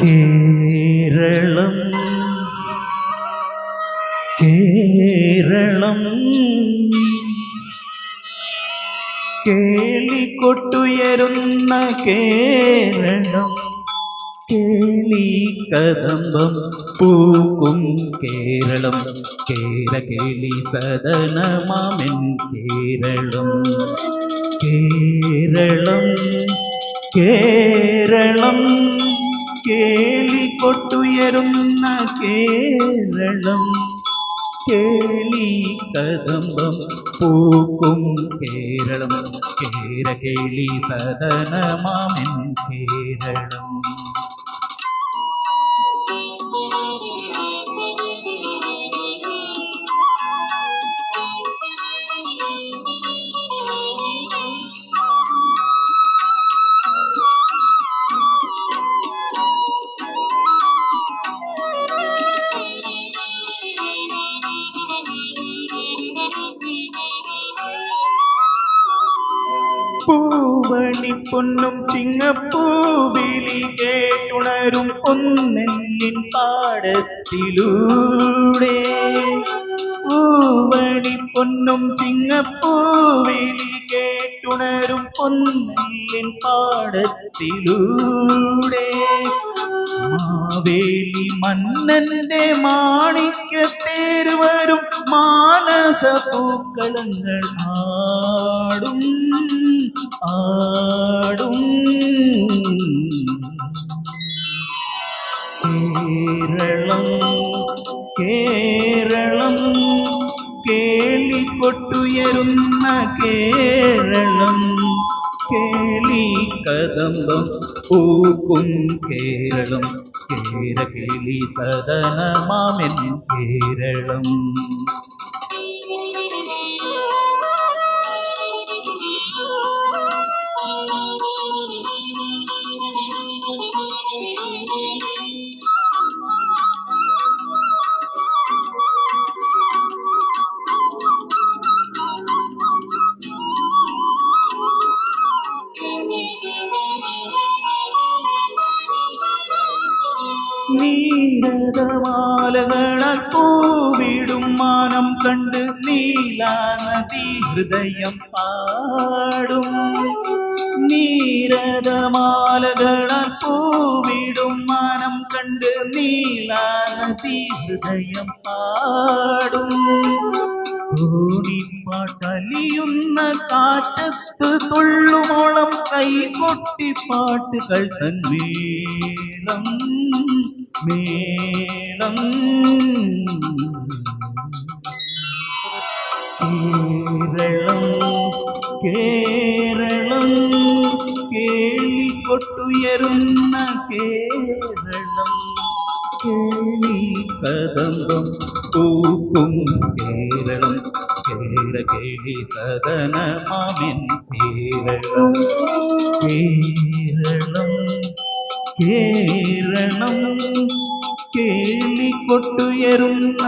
കേരളം കേരളം കേളികൊട്ടുയരുന്ന കേരളം, കേളി കദംബം പൂക്കും കേരളം, കേരകേളി സദനമാമെൻ കേരളം. കേരളം കേരളം കേളികൊട്ടുയരുന്ന കേരളം, കേളി കദംബം പൂക്കും കേരളം, കേരകേളി സദനമാമെൻ കേരളം. പൂവണിപ്പൊന്നും ചിങ്ങപ്പൂവിളി കേട്ടുണരും പൊന്നെല്ലിൻ പാടത്തിലൂടെ, പൂവണിപ്പൊന്നും ചിങ്ങപ്പൂവിളി കേട്ടുണരും പൊന്നെല്ലിൻ പാടത്തിലൂടെ, മാവേലി മന്നന്റെ മാണിക്യത്തേര് വരും മാനസപൂക്കളങ്ങൾ ആടും ആടും. കേരളം കേരളം കേളികൊട്ടുയരുന്ന കേരളം, കേളി കദംബം പൂക്കും കേരളം, കേരകേളി സദനമാമെൻ കേരളം. നീരദമാലകളാൽ പൂവിടും മാനം കണ്ട് നീലാനദി ഹൃദയം പാടും, നീരദമാലകളാൽ പൂവിടും മാനം കണ്ട് നീലാനദി ഹൃദയം പാടും. ഓടിപ്പാട്ടലിയുന്ന കാറ്റത്ത് തുള്ളുമോളം കൈകൊട്ടി പാട്ടുകൾ തന്മേളം മേളം. കേരളം കേരളം കേളികൊട്ടുയരുന്ന കേരളം, കേളി കദംബം പൂക്കും കേരളം, കേരകേളി സദനമാമെൻ കേരളം. കേരളം കേരളം കേളികൊട്ടുയരുന്ന